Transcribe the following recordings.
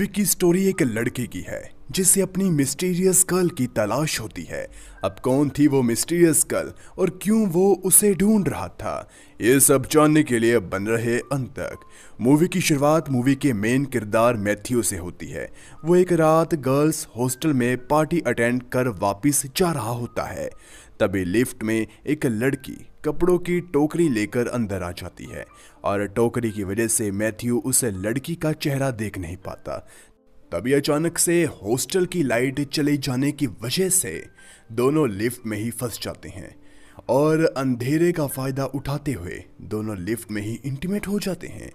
Movie की story एक लड़के की है जिसे अपनी मिस्टीरियस गर्ल की तलाश होती है। अब कौन थी वो मिस्टीरियस गर्ल और क्यों वो उसे ढूंढ रहा था, ये सब जानने के लिए बन रहे अंत तक। मूवी की शुरुआत मूवी के मेन किरदार मैथ्यू से होती है। वो एक रात गर्ल्स हॉस्टल में पार्टी अटेंड कर वापस जा रहा होता है। तभी लिफ्ट में एक लड़की कपड़ों की टोकरी लेकर अंदर आ जाती है और टोकरी की वजह से मैथ्यू उस लड़की का चेहरा देख नहीं पाता। तभी अचानक से हॉस्टल की लाइट चले जाने की वजह से दोनों लिफ्ट में ही फंस जाते हैं और अंधेरे का फायदा उठाते हुए दोनों लिफ्ट में ही इंटीमेट हो जाते हैं।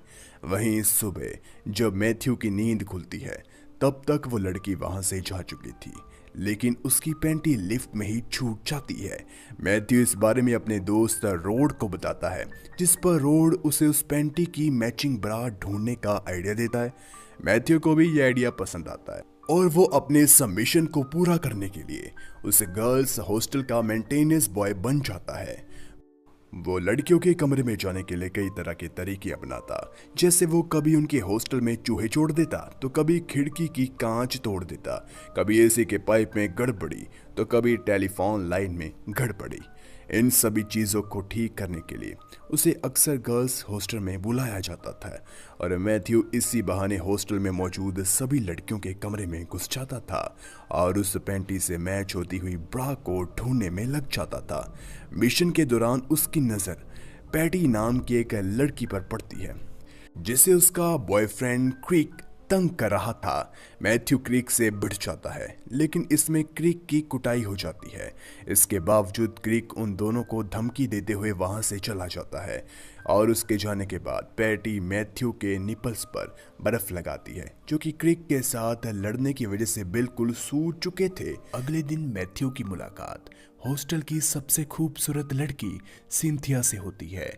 वहीं सुबह जब मैथ्यू की नींद खुलती है तब तक वो लड़की वहां से जा चुकी थी, लेकिन उसकी पैंटी लिफ्ट में ही छूट जाती है। मैथ्यू इस बारे में अपने दोस्त रोड को बताता है, जिस पर रोड उसे उस पैंटी की मैचिंग ब्रा ढूंढने का आइडिया देता है। मैथ्यू को भी यह आइडिया पसंद आता है और वो अपने सबमिशन को पूरा करने के लिए उस गर्ल्स हॉस्टल का मेंटेनेंस बॉय बन जाता है। वो लड़कियों के कमरे में जाने के लिए कई तरह के तरीके अपनाता, जैसे वो कभी उनके हॉस्टल में चूहे छोड़ देता तो कभी खिड़की की कांच तोड़ देता, कभी एसी के पाइप में गड़बड़ी तो कभी टेलीफोन लाइन में गड़बड़ी। इन सभी चीज़ों को ठीक करने के लिए उसे अक्सर गर्ल्स हॉस्टल में बुलाया जाता था और मैथ्यू इसी बहाने हॉस्टल में मौजूद सभी लड़कियों के कमरे में घुस जाता था और उस पैंटी से मैच होती हुई ब्रा को ढूंढने में लग जाता था। मिशन के दौरान उसकी नज़र पैटी नाम की एक लड़की पर पड़ती है जिसे उसका बॉयफ्रेंड क्रिक तंग कर रहा था। मैथ्यू क्रिक से भिड़ जाता है, लेकिन इसमें क्रिक की कुटाई हो जाती है। इसके बावजूद क्रिक उन दोनों को धमकी देते हुए वहां से चला जाता है और उसके जाने के बाद पैटी मैथ्यू के निपल्स पर बर्फ लगाती है, जो कि क्रिक के साथ लड़ने की वजह से बिल्कुल सूज चुके थे। अगले दिन मैथ्यू की मुलाकात हॉस्टल की सबसे खूबसूरत लड़की सिंथिया से होती है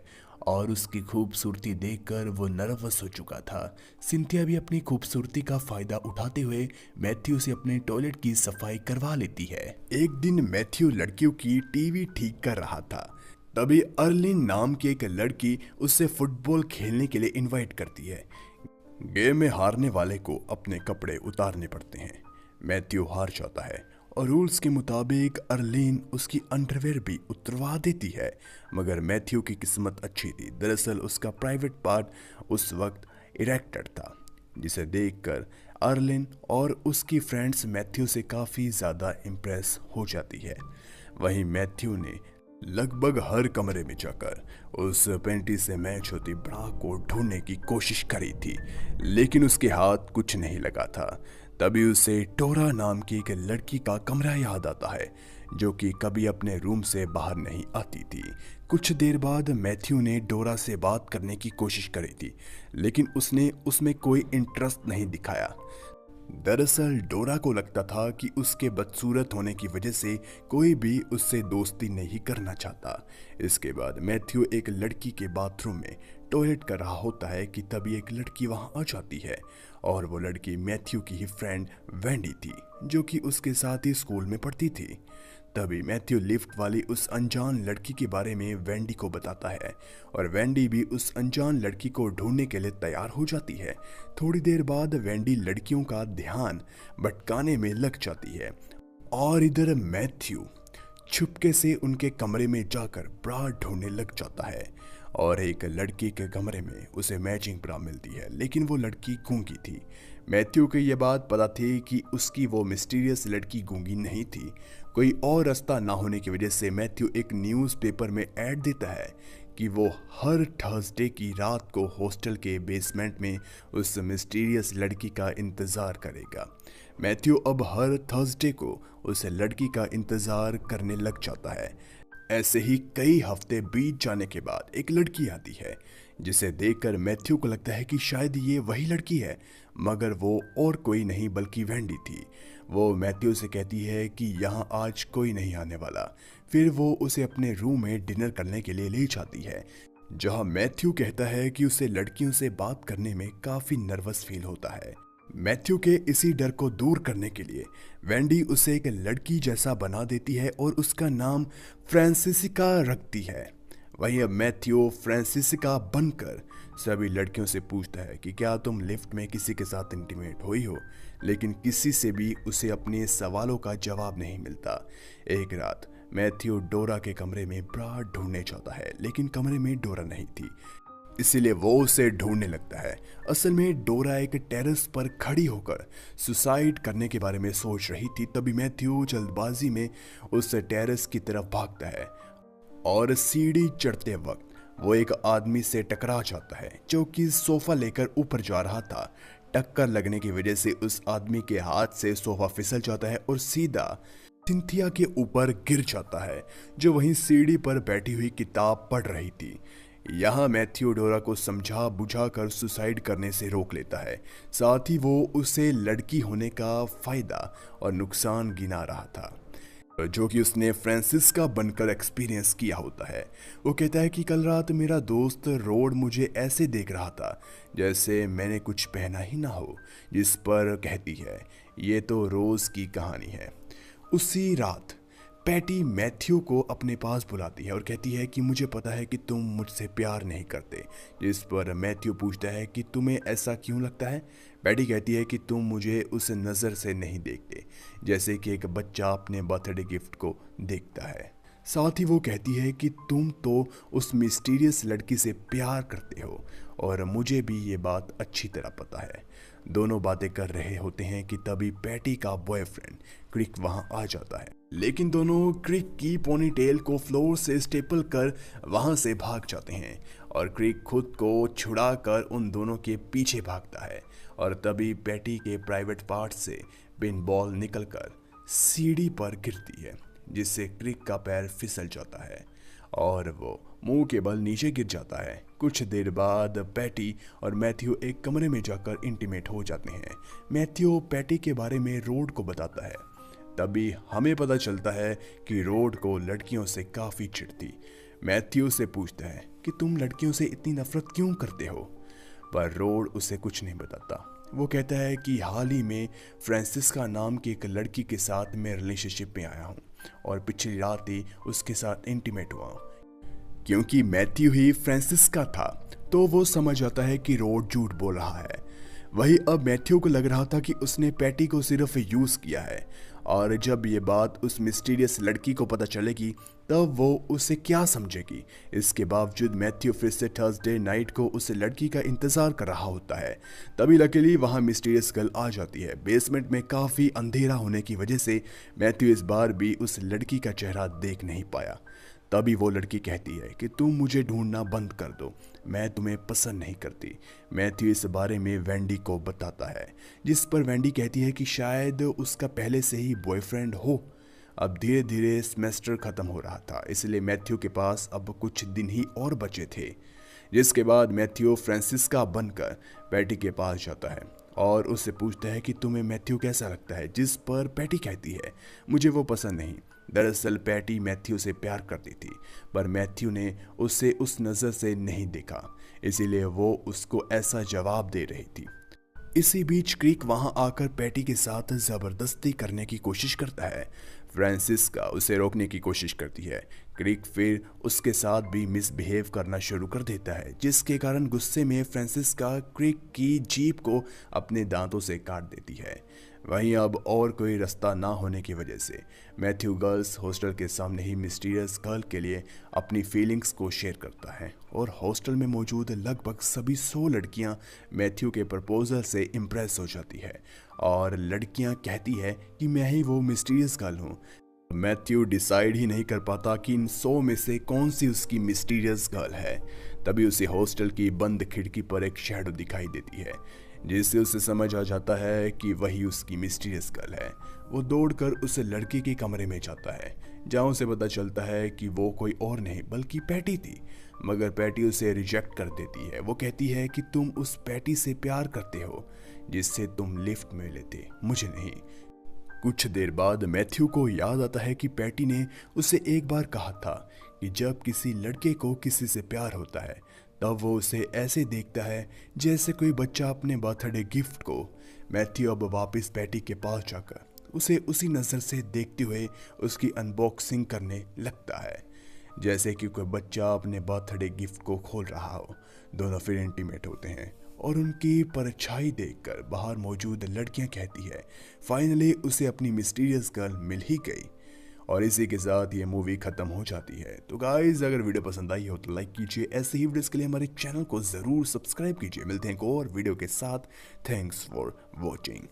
और उसकी खूबसूरती देखकर वो नर्वस हो चुका था। सिंथिया भी अपनी खूबसूरती का फायदा उठाते हुए मैथ्यू से अपने टॉयलेट की सफाई करवा लेती है। एक दिन मैथ्यू लड़कियों की टीवी ठीक कर रहा था, तभी अर्लिन नाम की एक लड़की उससे फुटबॉल खेलने के लिए इनवाइट करती है। गेम में हारने वाले को अपने कपड़े उतारने पड़ते हैं। मैथ्यू हार जाता है और रूल्स के मुताबिक अर्लीन उसकी अंडरवेयर भी उतरवा देती है, मगर मैथ्यू की किस्मत अच्छी थी। दरअसल उसका प्राइवेट पार्ट उस वक्त इरेक्टेड था, जिसे देखकर अर्लिन और उसकी फ्रेंड्स मैथ्यू से काफ़ी ज़्यादा इम्प्रेस हो जाती है। वहीं मैथ्यू ने लगभग हर कमरे में जाकर उस पैंटी से मैच होती ब्रा को ढूंढने की कोशिश करी थी, लेकिन उसके हाथ कुछ नहीं लगा था। तभी उसे डोरा नाम की एक लड़की का कमरा याद आता है, जो कि कभी अपने रूम से बाहर नहीं आती थी। कुछ देर बाद मैथ्यू ने डोरा से बात करने की कोशिश करी थी, लेकिन उसने उसमें कोई इंटरेस्ट नहीं दिखाया। दरअसल डोरा को लगता था कि उसके बदसूरत होने की वजह से कोई भी उससे दोस्ती नहीं करना चाहता। इसके बाद मैथ्यू एक लड़की के बाथरूम में टॉयलेट कर रहा होता है कि तभी एक लड़की वहां आ जाती है और वो लड़की मैथ्यू की ही फ्रेंड वेंडी थी, जो कि उसके साथ ही स्कूल में पढ़ती थी। तभी मैथ्यू लिफ्ट वाली उस अनजान लड़की के बारे में वेंडी को बताता है और वेंडी भी उस अनजान लड़की को ढूंढने के लिए तैयार हो जाती है। थोड़ी देर बाद वेंडी लड़कियों का ध्यान भटकाने में लग जाती है और इधर मैथ्यू छुपके से उनके कमरे में जाकर ब्रा ढूंढने लग जाता है और एक लड़की के कमरे में उसे मैचिंग ब्रा मिलती है, लेकिन वो लड़की गूंगी थी। मैथ्यू को यह बात पता थी कि उसकी वो मिस्टीरियस लड़की गूंगी नहीं थी। कोई और रास्ता ना होने की वजह से मैथ्यू एक न्यूज़पेपर में ऐड देता है कि वो हर थर्सडे की रात को हॉस्टल के बेसमेंट में उस मिस्टीरियस लड़की का इंतज़ार करेगा। मैथ्यू अब हर थर्सडे को उस लड़की का इंतज़ार करने लग जाता है। ऐसे ही कई हफ्ते बीत जाने के बाद एक लड़की आती है, जिसे देखकर मैथ्यू को लगता है कि शायद ये वही लड़की है, मगर वो और कोई नहीं बल्कि वेंडी थी। वो मैथ्यू से कहती है कि यहाँ आज कोई नहीं आने वाला। फिर वो उसे अपने रूम में डिनर करने के लिए ले जाती है, जहाँ मैथ्यू कहता है कि उसे लड़कियों से बात करने में काफ़ी नर्वस फील होता है। मैथ्यू के इसी डर को दूर करने के लिए वेंडी उसे एक लड़की जैसा बना देती है और उसका नाम फ्रांसिस्का रखती है। वहीं अब मैथ्यू फ्रांसिस्का बनकर सभी लड़कियों से पूछता है कि क्या तुम लिफ्ट में किसी के साथ इंटीमेट हुई हो, लेकिन किसी से भी उसे अपने सवालों का जवाब नहीं मिलता। एक रात मैथ्यू डोरा के कमरे में ब्रा ढूंढने जाता है, लेकिन कमरे में डोरा नहीं थी, इसीलिए वो उसे ढूंढने लगता है। असल में डोरा एक टेरेस पर खड़ी होकर सुसाइड करने के बारे में सोच रही थी। तभी मैथ्यू जल्दबाजी में उस टेरेस की तरफ भागता है और सीढ़ी चढ़ते वक्त वो एक आदमी से टकरा जाता है जो कि सोफा लेकर ऊपर जा रहा था। टक्कर लगने की वजह से उस आदमी के हाथ से सोफा फिसल जाता है और सीधा सिंथिया के ऊपर गिर जाता है, जो वहीं सीढ़ी पर बैठी हुई किताब पढ़ रही थी। यहाँ मैथ्यू डोरा को समझा बुझा कर सुसाइड करने से रोक लेता है। साथ ही वो उसे लड़की होने का फायदा और नुकसान गिना रहा था, जो कि उसने फ्रांसिस्का बनकर एक्सपीरियंस किया होता है। वो कहता है कि कल रात मेरा दोस्त रोड मुझे ऐसे देख रहा था जैसे मैंने कुछ पहना ही ना हो, जिस पर कहती है ये तो रोज की कहानी है। उसी रात पैटी मैथ्यू को अपने पास बुलाती है और कहती है कि मुझे पता है कि तुम मुझसे प्यार नहीं करते, जिस पर मैथ्यू पूछता है कि तुम्हें ऐसा क्यों लगता है। पैटी कहती है कि तुम मुझे उस नज़र से नहीं देखते जैसे कि एक बच्चा अपने बर्थडे गिफ्ट को देखता है। साथ ही वो कहती है कि तुम तो उस मिस्टीरियस लड़की से प्यार करते हो और मुझे भी ये बात अच्छी तरह पता है। दोनों बातें कर रहे होते हैं कि तभी पैटी का बॉयफ्रेंड क्रिक वहां आ जाता है, लेकिन दोनों क्रिक की पोनीटेल को फ्लोर से स्टेपल कर वहां से भाग जाते हैं और क्रिक खुद को छुड़ाकर उन दोनों के पीछे भागता है। और तभी पैटी के प्राइवेट पार्ट से पिन बॉल निकलकर सीढ़ी पर गिरती है, जिससे क्रिक का पैर फिसल जाता है और वो मुंह के बल नीचे गिर जाता है। कुछ देर बाद पैटी और मैथ्यू एक कमरे में जाकर इंटीमेट हो जाते हैं। मैथ्यू पैटी के बारे में रोड को बताता है। तभी हमें पता चलता है कि रोड को लड़कियों से काफ़ी चिढ़ती। मैथ्यू से पूछता है कि तुम लड़कियों से इतनी नफरत क्यों करते हो, पर रोड उसे कुछ नहीं बताता। वो कहता है कि हाल ही में फ्रांसिस्का नाम की एक लड़की के साथ मैं रिलेशनशिप में आया हूँ और पिछली रात ही उसके साथ इंटीमेट हुआ। क्योंकि मैथ्यू ही फ्रांसिस्का था तो वो समझ जाता है कि रोड झूठ बोल रहा है। वही अब मैथ्यू को लग रहा था कि उसने पैटी को सिर्फ यूज़ किया है, और जब ये बात उस मिस्टीरियस लड़की को पता चलेगी तब वो उसे क्या समझेगी। इसके बावजूद मैथ्यू फिर से थर्सडे नाइट को उस लड़की का इंतज़ार कर रहा होता है। तभी लकीली वहाँ मिस्टीरियस गर्ल आ जाती है। बेसमेंट में काफ़ी अंधेरा होने की वजह से मैथ्यू इस बार भी उस लड़की का चेहरा देख नहीं पाया। तभी वो लड़की कहती है कि तुम मुझे ढूंढना बंद कर दो, मैं तुम्हें पसंद नहीं करती। मैथ्यू इस बारे में वेंडी को बताता है, जिस पर वेंडी कहती है कि शायद उसका पहले से ही बॉयफ्रेंड हो। अब धीरे धीरे सेमेस्टर ख़त्म हो रहा था, इसलिए मैथ्यू के पास अब कुछ दिन ही और बचे थे। जिसके बाद मैथ्यू फ्रांसिस्का बनकर पैटी के पास जाता है और उससे पूछता है कि तुम्हें मैथ्यू कैसा लगता है, जिस पर पैटी कहती है मुझे वो पसंद नहीं। दरअसल पैटी मैथ्यू से प्यार करती थी, पर मैथ्यू ने उसे उस नज़र से नहीं देखा, इसीलिए वो उसको ऐसा जवाब दे रही थी। इसी बीच क्रिक वहां आकर पैटी के साथ ज़बरदस्ती करने की कोशिश करता है। फ्रांसिस्का उसे रोकने की कोशिश करती है। क्रिक फिर उसके साथ भी मिसबिहेव करना शुरू कर देता है, जिसके कारण गुस्से में फ्रांसिस्का क्रिक की जीभ को अपने दांतों से काट देती है। वहीं अब और कोई रास्ता ना होने की वजह से मैथ्यू गर्ल्स हॉस्टल के सामने ही मिस्टीरियस गर्ल के लिए अपनी फीलिंग्स को शेयर करता है और हॉस्टल में मौजूद लगभग सभी 100 लड़कियां मैथ्यू के प्रपोजल से इम्प्रेस हो जाती है और लड़कियां कहती है कि मैं ही वो मिस्टीरियस गर्ल हूँ। मैथ्यू डिसाइड ही नहीं कर पाता कि इन 100 में से कौन सी उसकी मिस्टीरियस गर्ल है। तभी उसे हॉस्टल की बंद खिड़की पर एक शैडो दिखाई देती है, जिससे उसे समझ आ जाता है कि वही उसकी मिस्टीरियस गर्ल है। वो दौड़कर उस लड़की के कमरे में जाता है, जहाँ उसे पता चलता है कि वो कोई और नहीं बल्कि पैटी थी, मगर पैटी उसे रिजेक्ट कर देती है। वो कहती है कि तुम उस पैटी से प्यार करते हो जिससे तुम लिफ्ट में लेते, मुझे नहीं। कुछ देर बाद मैथ्यू को याद आता है कि पैटी ने उसे एक बार कहा था कि जब किसी लड़के को किसी से प्यार होता है तब वो उसे ऐसे देखता है जैसे कोई बच्चा अपने बर्थडे गिफ्ट को। मैथ्यू अब वापस पैटी के पास जाकर उसे उसी नज़र से देखते हुए उसकी अनबॉक्सिंग करने लगता है। जैसे कि कोई बच्चा अपने बर्थडे गिफ्ट को खोल रहा हो। दोनों फिर इंटीमेट होते हैं और उनकी परछाई देखकर बाहर मौजूद लड़कियां कहती है फाइनली उसे अपनी मिस्टीरियस गर्ल मिल ही गई। और इसी के साथ ये मूवी खत्म हो जाती है। तो गाइज अगर वीडियो पसंद आई हो तो लाइक कीजिए, ऐसे ही वीडियोस के लिए हमारे चैनल को जरूर सब्सक्राइब कीजिए। मिलते हैं एक और वीडियो के साथ। Thanks for watching.